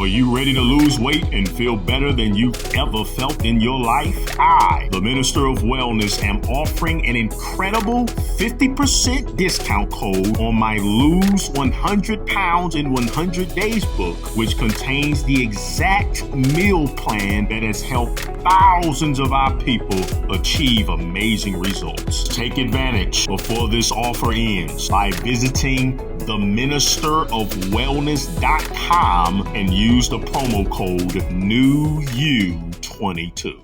Are you ready to lose weight and feel better than you've ever felt in your life? I, the Minister of Wellness, am offering an incredible 50% discount code on my Lose 100 Pounds in 100 Days book, which contains the exact meal plan that has helped thousands of our people achieve amazing results. Take advantage before this offer ends by visiting theministerofwellness.com and use the promo code NEWYOU22.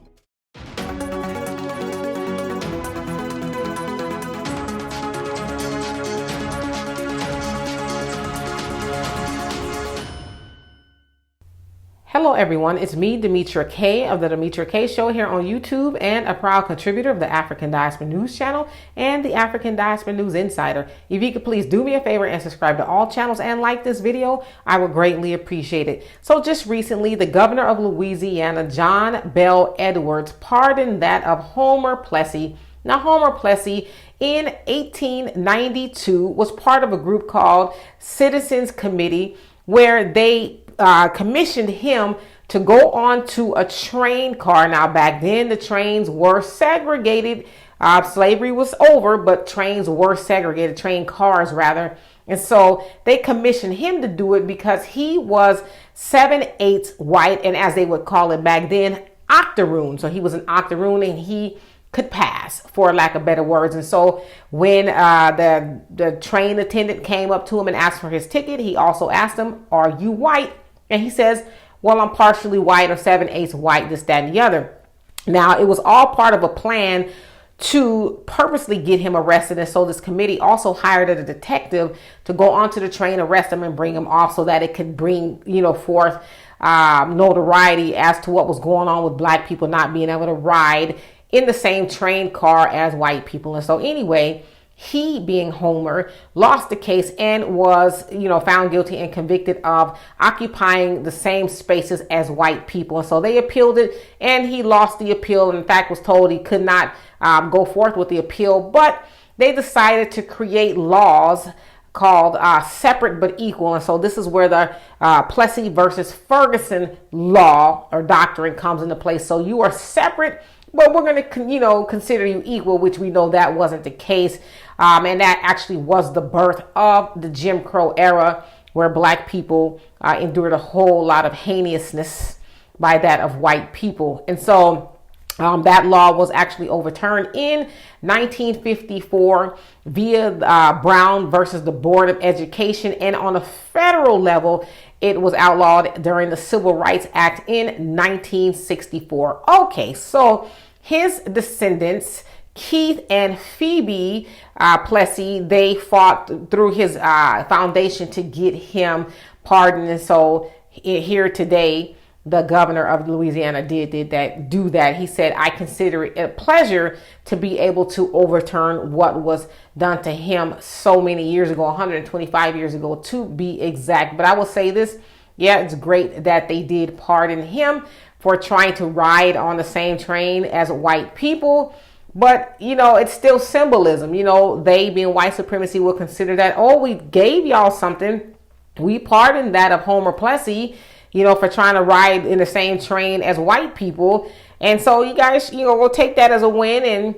Hello everyone, it's me, Demetra Kaye of the Demetra Kaye Show here on YouTube and a proud contributor of the African Diaspora News Channel and the African Diaspora News Insider. If you could please do me a favor and subscribe to all channels and like this video, I would greatly appreciate it. So just recently, the Governor of Louisiana, John Bel Edwards, pardoned that of Homer Plessy. Now, Homer Plessy in 1892 was part of a group called Citizens Committee where they commissioned him to go on to a train car. Now, back then, the trains were segregated. Slavery was over, but trains were segregated, train cars rather. And so they commissioned him to do it because he was 7/8 white, and as they would call it back then, octoroon. So he was an octoroon and he could pass, for lack of better words. And so when the train attendant came up to him and asked for his ticket, he also asked him, "Are you white?" And he says, "Well, I'm partially white, or 7/8 white, this, that, and the other." Now, it was all part of a plan to purposely get him arrested. And so this committee also hired a detective to go onto the train, arrest him, and bring him off so that it could bring, forth notoriety as to what was going on with black people not being able to ride in the same train car as white people. And so anyway, he, being Homer, lost the case and was, found guilty and convicted of occupying the same spaces as white people. And so they appealed it, and he lost the appeal. In fact, was told he could not go forth with the appeal. But they decided to create laws called separate but equal. And so this is where the Plessy versus Ferguson law or doctrine comes into place. So you are separate, but we're going to, consider you equal, which we know that wasn't the case. And that actually was the birth of the Jim Crow era, where black people endured a whole lot of heinousness by that of white people. And so that law was actually overturned in 1954 via Brown versus the Board of Education. And on a federal level, it was outlawed during the Civil Rights Act in 1964. Okay, so his descendants, Keith and Phoebe Plessy, they fought through his foundation to get him pardoned. And so here today, the governor of Louisiana did that. He said, "I consider it a pleasure to be able to overturn what was done to him so many years ago, 125 years ago to be exact." But I will say this, yeah, it's great that they did pardon him for trying to ride on the same train as white people. But, it's still symbolism. They, being white supremacy, will consider that, oh, we gave y'all something. We pardoned that of Homer Plessy, for trying to ride in the same train as white people. And so you guys, we'll take that as a win and,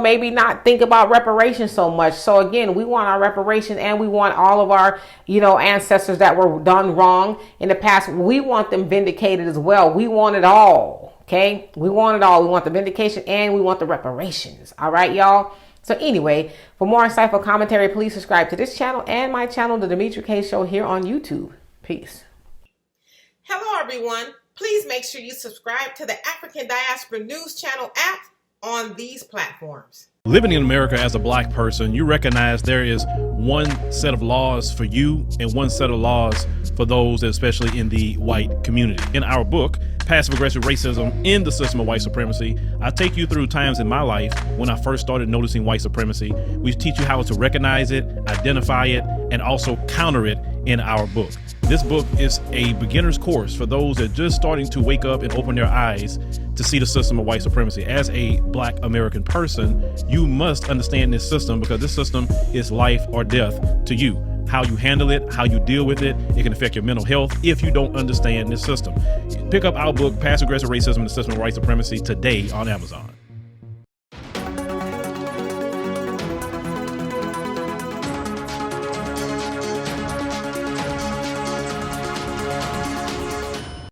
maybe not think about reparations so much. So again, we want our reparations, and we want all of our, ancestors that were done wrong in the past. We want them vindicated as well. We want it all. Okay, we want it all. We want the vindication and we want the reparations. All right, y'all. So anyway, for more insightful commentary, please subscribe to this channel and my channel, The Demetra Kaye Show, here on YouTube. Peace. Hello, everyone. Please make sure you subscribe to the African Diaspora News Channel app on these platforms. Living in America as a black person, you recognize there is one set of laws for you and one set of laws for those, especially in the white community. In our book, Passive Aggressive Racism in the System of White Supremacy, I take you through times in my life when I first started noticing white supremacy. We teach you how to recognize it, identify it, and also counter it in our book. This book is a beginner's course for those that are just starting to wake up and open their eyes to see the system of white supremacy. As a black American person, you must understand this system because this system is life or death to you. how you handle it, how you deal with it. It can affect your mental health if you don't understand this system. Pick up our book, Passive Aggressive Racism and Systemic White Supremacy, today on Amazon.